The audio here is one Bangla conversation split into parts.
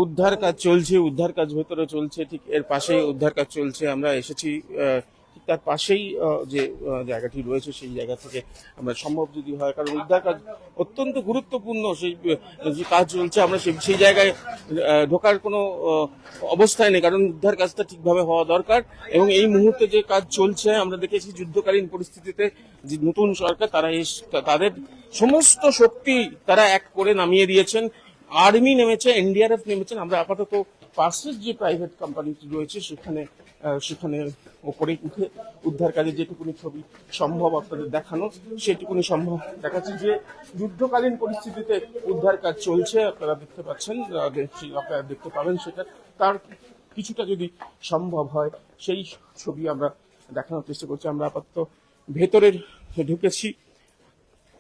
উদ্ধার কাজ চলছে, উদ্ধার কাজ ভেতরে চলছে, ঠিক এর পাশেই উদ্ধার কাজ চলছে। আমরা এসেছি ঠিক তার পাশেই যে জায়গাটি রয়েছে সেই জায়গা থেকে আমরা সম্ভব যদি হয়, কারণ উদ্ধার কাজ অত্যন্ত গুরুত্বপূর্ণ, সেই যে কাজ চলছে আমরা সেই জায়গায় ঢোকার কোনো অবস্থায় নেই, কারণ উদ্ধার কাজটা ঠিকভাবে হওয়া দরকার। এবং এই মুহূর্তে যে কাজ চলছে আমরা দেখেছি যুদ্ধকালীন পরিস্থিতিতে যে নতুন সরকার তাদের সমস্ত শক্তি তারা এক করে নামিয়ে দিয়েছেন। আর্মি নেমেছে, এনডিআরএফ নেমেছেন। আমরা আপাতত পাশের যে প্রাইভেট কোম্পানিটি রয়েছে সেখানে ওপরে উঠে উদ্ধার কাজে যেটুকুনি ছবি সম্ভব আপনাদের দেখানো সেটুকুনি সম্ভব দেখাচ্ছি। যে যুদ্ধকালীন পরিস্থিতিতে উদ্ধার কাজ চলছে আপনারা দেখতে পাচ্ছেন, আপনারা দেখতে পাবেন সেটা। তার কিছুটা যদি সম্ভব হয় সেই ছবি আমরা দেখানোর চেষ্টা করছি। আমরা আপাতত ভেতরের ঢুকেছি,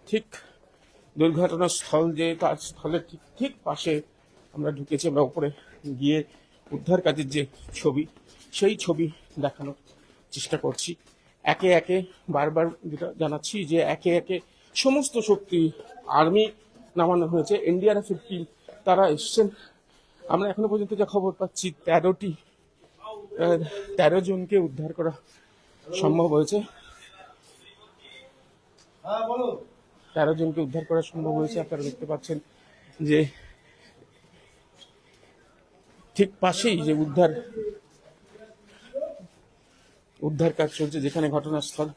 ঠিক দুর্ঘটনাস্থল যে কাজস্থলের ঠিক পাশে আমরা ঢুকেছি। আমরা উপরে গিয়ে উদ্ধার কাজের যে ছবি সেই ছবি দেখানোর চেষ্টা করছি। একে একে বারবার যেটা জানাচ্ছি যে একে একে সমস্ত শক্তি আর্মি নামানো হয়েছে, এনডিআরএফ এর টিম তারা এসছেন। আমরা এখনো পর্যন্ত যা খবর পাচ্ছি 13 জনকে উদ্ধার করা সম্ভব হয়েছে। 13 জনকে উদ্ধার করা সম্ভব হয়েছে। আপনারা দেখতে পাচ্ছেন যে ঠিক পাশেই যে উদ্ধার কাজ চলছে, যেখানে ঘটনাস্থল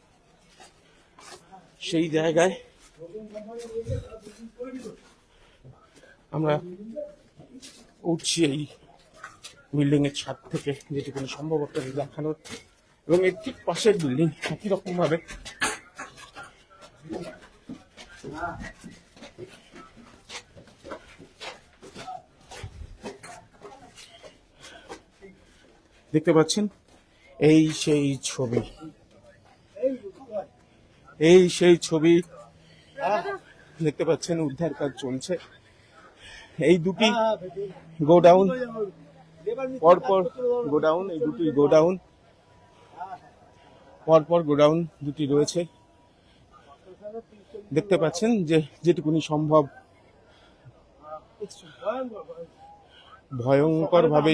সেই জায়গায় আমরা উঠছি এই বিল্ডিং এর ছাদ থেকে, যেটুকু সম্ভব আপনাদের দেখানোর। এবং এর ঠিক পাশের বিল্ডিং একই রকম ভাবে দেখতে পাচ্ছেন। এই সেই ছবি দেখতে পাচ্ছেন। উদ্ধার কাজ চলছে। এই দুটি গোডাউন পরপর গোডাউন, এই দুটি গোডাউন পরপর গোডাউন দুটি রয়েছে। দেখতে পাচ্ছেন যে যেটুকুনি সম্ভব ভয়ঙ্কর ভাবে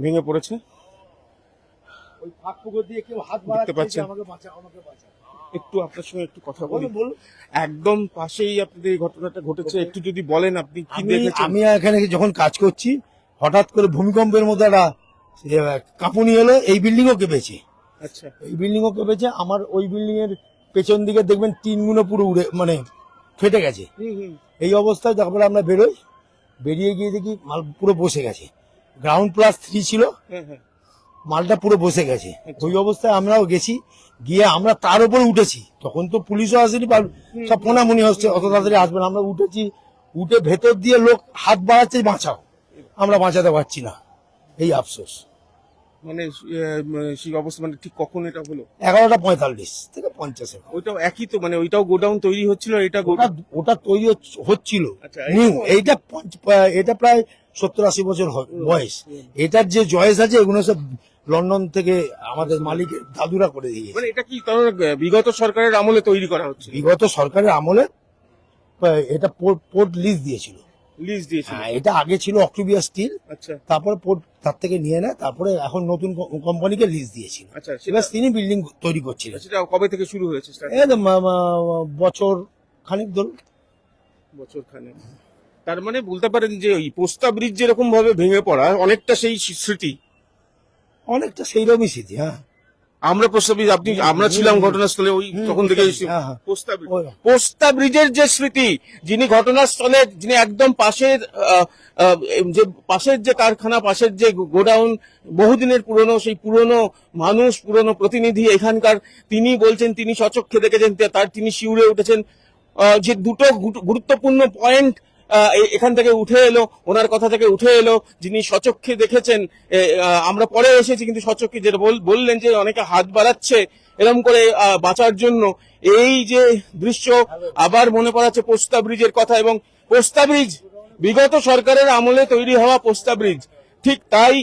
ভেঙে পড়েছে। দেখতে পাচ্ছেন। একটু আপনার সঙ্গে একটু কথা বলি। একদম পাশেই আপনাদের এই ঘটনাটা ঘটেছে, একটু যদি বলেন আপনি কি দেখেছেন। আমি এখানে যখন কাজ করছি হঠাৎ করে ভূমিকম্পের মধ্যে একটা কাঁপুনি এলো, এই বিল্ডিং ও কেঁপেছে। আচ্ছা, এই বিল্ডিং ও কেঁপেছে। আমার ওই বিল্ডিং এর পেছন দিকে দেখবেন টিনগুলো পুরো উড়ে মানে ফেটে গেছে। এই অবস্থায় তারপরে আমরা বেরিয়ে গিয়ে দেখি মাল পুরো বসে গেছে। গ্রাউন্ড +3 ছিল, মালটা পুরো বসে গেছে। ওই অবস্থায় আমরাও গেছি, গিয়ে আমরা তার উপরে উঠেছি। তখন তো পুলিশও আসেনি, সব পোনামুনি হচ্ছে, অত তাড়াতাড়ি আসবে না। আমরা উঠেছি, উঠে ভেতর দিয়ে লোক হাত বাড়াচ্ছে বাঁচাও, আমরা বাঁচাতে পারছি না। এই আফসোস। মানে সেই অবস্থা মানে ঠিক কখন এটা হলো? 11:45 থেকে 50। ওইটাও একই তো, মানে ওইটাও গোডাউন তৈরি হচ্ছিল, ওটা তৈরি হচ্ছিল। আচ্ছা, এটা প্রায় 70-80 বছর বয়স। এটার যে জয়েস আছে এগুলো সব লন্ডন থেকে আমাদের মালিকের দাদুরা করে দিয়েছে। মানে এটা কি বিগত সরকারের আমলে তৈরি করা হচ্ছে? বিগত সরকারের আমলে এটা পোর্ট লিজ দিয়েছিল। এটা আগে ছিল অক্টোবিয়া স্টিল। আচ্ছা, তারপরে পোর্ট তার থেকে নিয়ে নেয়, তারপরে এখন নতুন কোম্পানিকে লিজ দিয়েছিল। আচ্ছা, এবার তিনি বিল্ডিং তৈরি করছিলেন। সেটা কবে থেকে শুরু হয়েছে? বছর খানিক ধরুন। বছর খানেক। তার মানে বলতে পারেন যে ওই পোস্তা ব্রিজ যেরকম ভাবে ভেঙে পড়া অনেকটা সেই স্মৃতি, অনেকটা সেইরকমই স্মৃতি। হ্যাঁ, আমরা ছিলাম ঘটনাস্থলে, ওই তখন থেকে পোস্তা ব্রিজের যে স্মৃতি, যিনি ঘটনাস্থলে, যিনি একদম পাশের যে কারখানা, পাশের যে গোডাউন, বহুদিনের পুরনো, সেই পুরনো মানুষ, পুরনো প্রতিনিধি এখানকার, তিনি বলছেন তিনি স্বচক্ষে দেখেছেন, তিনি শিউরে উঠেছেন। যে দুটো গুরুত্বপূর্ণ পয়েন্ট এখান থেকে উঠে এলো, ওনার কথা থেকে উঠে এলো, যিনি স্বচক্ষে দেখেছেন। আমরা পরে এসেছি, কিন্তু স্বচক্ষে যেটা বললেন যে অনেকে হাত বাড়াচ্ছে এরকম করে বাঁচার জন্য। এই যে দৃশ্য আবার মনে পড়াচ্ছে পোস্তা ব্রিজের কথা। এবং পোস্তা ব্রিজ বিগত সরকারের আমলে তৈরি হওয়া পোস্তা ব্রিজ, ঠিক তাই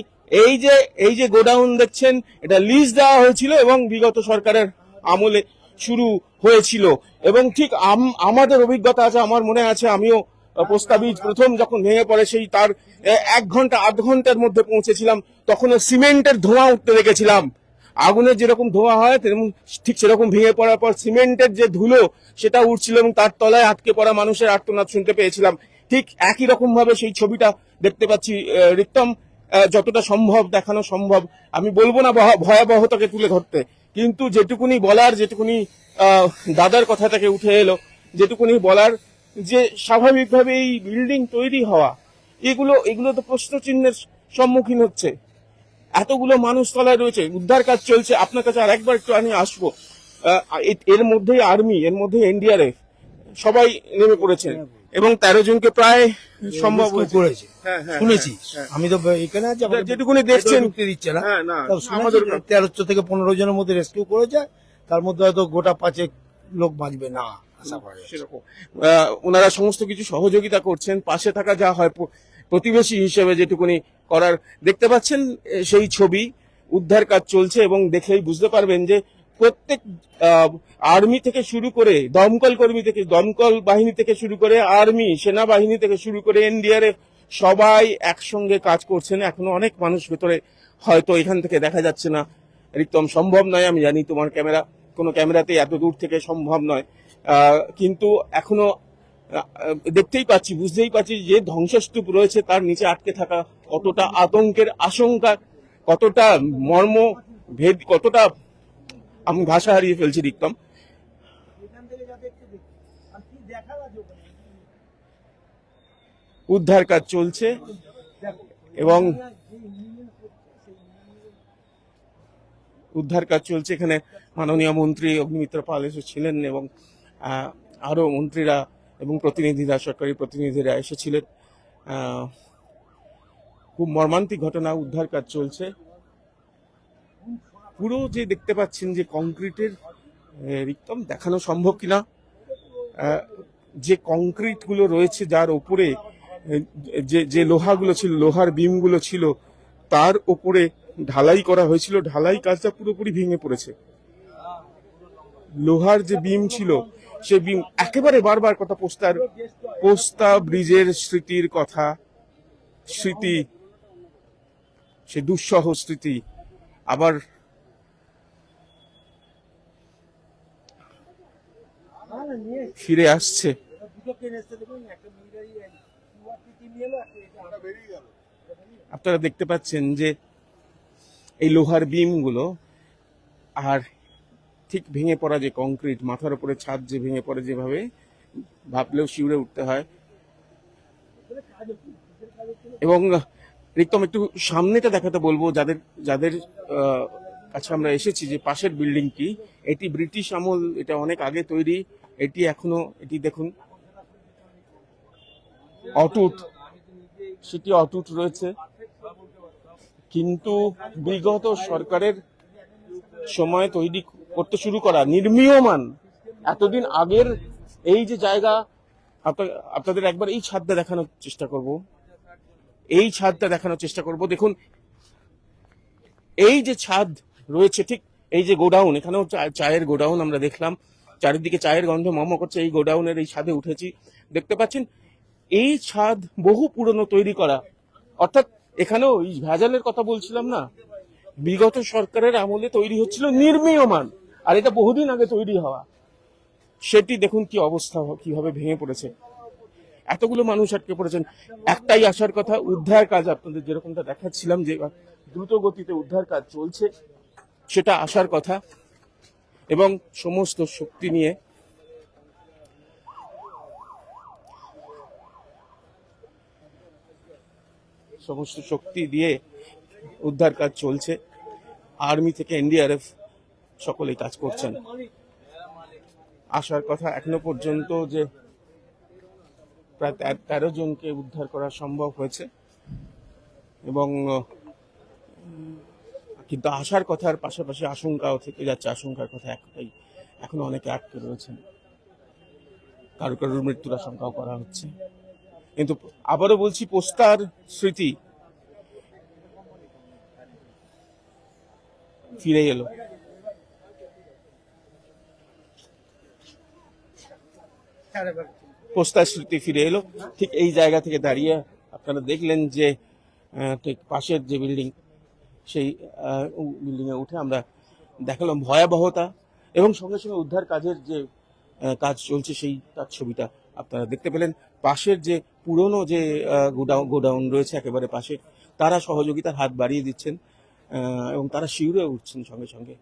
এই যে গোডাউন দেখছেন, এটা লিজ দেওয়া হয়েছিল এবং বিগত সরকারের আমলে শুরু হয়েছিল। এবং ঠিক আমাদের অভিজ্ঞতা আছে, আমার মনে আছে আমিও পোস্তা ব্রিজ প্রথম যখন ভেঙে পড়ে সেই তার 1 ঘন্টা আধ ঘন্টার মধ্যে পৌঁছেছিলাম, তখন সিমেন্টের ধোঁয়া উঠতে দেখেছিলাম। আগুনের যেরকম ধোঁয়া হয় ঠিক সেরকম ভেঙে পড়ার পর সিমেন্টের যে ধুলো সেটা উঠছিল এবং তার তলায় আটকে পড়া মানুষের আর্তনাদ শুনতে পেয়েছিলাম। ঠিক একই রকম ভাবে সেই ছবিটা দেখতে পাচ্ছি রিক্তম। যতটা সম্ভব দেখানো সম্ভব, আমি বলবো না ভয়াবহতাকে তুলে ধরতে, কিন্তু যেটুকুনি বলার, যেটুকুনি দাদার কথা থেকে উঠে এলো, যেটুকুনি বলার যে স্বাভাবিকভাবে এই বিল্ডিং তৈরি হওয়া, এগুলো তো প্রশ্ন চিহ্নের সম্মুখীন হচ্ছে। এতগুলো মানুষ তলায় রয়েছে, উদ্ধার কাজ চলছে। আপনার কাছে আর একবার একটু আমি আসবো। এর মধ্যেই আর্মি, এর মধ্যে এনডিআরএফ সবাই নেমে পড়েছেন এবং 13 জনকে প্রায় সম্ভব হয়েছে। করেছে হ্যাঁ, হ্যাঁ, শুনেছি। হ্যাঁ। আমি তো এখানে আছি, আমাকে যেটুকুনি দেখছেন ঢুকতে দিচ্ছে না। হ্যাঁ, না, তাও শুনেছি আমাদের 1300 থেকে 15 জনের মধ্যে রেস্কিউ করেছে, তার মধ্যে হয়তো গোটা 5 লোক বাঁচবে না আশা করা যাচ্ছে। সেরকম ওনারা সমস্ত কিছু সহযোগিতা করছেন, পাশে থাকা যা হয় প্রতিবেশী হিসেবে যেটুকুনি করার দেখতে পাচ্ছেন সেই ছবি। উদ্ধার কাজ চলছে এবং দেখলেই বুঝতে পারবেন যে প্রত্যেক আর্মি থেকে শুরু করে দমকল বাহিনী থেকে শুরু করে আর্মি, সেনাবাহিনী থেকে শুরু করে এনডিআরএফ সবাই একসঙ্গে কাজ করছেন। এখনো অনেক মানুষ ভেতরে, হয়তো এখান থেকে দেখা যাচ্ছে না, একদম সম্ভব নয়, আমি জানি তোমার কোনো ক্যামেরাতে এত দূর থেকে সম্ভব নয়, কিন্তু এখনো দেখতেই পাচ্ছি, বুঝতেই পারছি যে ধ্বংসস্তূপ রয়েছে, তার নিচে আটকে থাকা কতটা আতঙ্কের আশঙ্কা, কতটা মর্ম ভেদ, কতটা আমি ভাষা হারিয়ে ফেলছি রিক্তম। উদ্ধার কাজ চলছে এবং এখানে মাননীয় মন্ত্রী অগ্নিমিত্র পাল এসেছিলেন এবং আরো মন্ত্রীরা এবং প্রতিনিধিরা, সরকারি প্রতিনিধিরা এসেছিলেন। খুব মর্মান্তিক ঘটনা, উদ্ধার কাজ চলছে। পুরো যে দেখতে পাচ্ছেন যে কংক্রিটের রিক্তম দেখানো সম্ভব কিনা, যে কংক্রিট গুলো রয়েছে যার উপরে যে লোহাগুলো ছিল, লোহার বিমগুলো ছিল, তার উপরে ঢালাই করা হয়েছিল, ঢালাই কাজটা পুরোপুরি ভেঙে পড়েছে। লোহার যে বিম ছিল সে বিম একেবারে বারবার কথা পোস্তা ব্রিজের স্মৃতির কথা, স্মৃতি, সে দুঃসহ স্মৃতি আবার ফিরে আসছে। আপনারা দেখতে পাচ্ছেন যে এই লোহার বিম গুলো আর ঠিক ভেঙে পড়া যে কংক্রিট, মাথার উপরে ছাদ যে ভেঙে পড়ে, যেভাবে ভাবলেও শিউরে উঠতে হয়। এবং রিক্তম একটু সামনেটা দেখাতে বলবো যাদের কাছে আমরা এসেছি, যে পাশের বিল্ডিংটি, এটি ব্রিটিশ আমল, এটা অনেক আগে তৈরি, এটি এখনো, এটি দেখুন অটুট, সেটি অটুট রয়েছে। কিন্তু বিগত সরকারের সময় তৈরি করতে শুরু করা, নির্মীয়মান, এতদিন আগের এই যে জায়গা, আপনাদের একবার এই ছাদটা দেখানোর চেষ্টা করব। দেখুন এই যে ছাদ রয়েছে, ঠিক এই যে গোডাউন, এখানেও চায়ের গোডাউন আমরা দেখলাম, চারিদিকে চায়ের গন্ধ মম করছে। এই গোডাউনের এই ছাদে উঠেছি, দেখতে পাচ্ছেন এই ছাদ বহু পুরনো তৈরি করা, অর্থাৎ এখানেও এই ভেজালের কথা বলছিলাম না, বিগত সরকারের আমলে তৈরি হচ্ছিল নির্মীয়মান, আর এটা বহুদিন আগে তৈরি হওয়া। সেটি দেখুন কি অবস্থা, কিভাবে ভেঙে পড়েছে, এতগুলো মানুষ আটকে পড়েছেন। একটাই আসার কথা, উদ্ধার কাজ, আপনাদের যেরকমটা দেখাচ্ছিলাম যে দ্রুত গতিতে উদ্ধার কাজ চলছে, সেটা আসার কথা। এবং সমস্ত শক্তি দিয়ে উদ্ধার কাজ চলছে। আর্মি থেকে এনডিআরএফ সকলেই কাজ করছেন। আসার কথা এখনো পর্যন্ত যে প্রায় 13 জনকে উদ্ধার করা সম্ভব হয়েছে, এবং কিন্তু আসার কথার পাশাপাশি আশঙ্কাও থেকে যাচ্ছে। আশঙ্কার কথা একটাই, এখনো অনেকে আটকে রয়েছেন, কারোর মৃত্যুর আশঙ্কাও করা হচ্ছে। কিন্তু আবারও বলছি, পোস্তার স্মৃতি ফিরে এলো। পোস্তার স্মৃতি ফিরে এলো। ঠিক এই জায়গা থেকে দাঁড়িয়ে আপনারা দেখলেন যে ঠিক পাশের যে বিল্ডিং, সেই বিল্ডিংয়ে উঠে আমরা দেখালাম ভয়াবহতা এবং সঙ্গে সঙ্গে উদ্ধার কাজের যে কাজ চলছে সেই তার ছবিটা আপনারা দেখতে পেলেন। পাশের যে পুরনো যে গোডাউন রয়েছে একেবারে পাশে, তারা সহযোগিতার হাত বাড়িয়ে দিচ্ছেন এবং তারা শিউরে উঠছেন সঙ্গে সঙ্গে।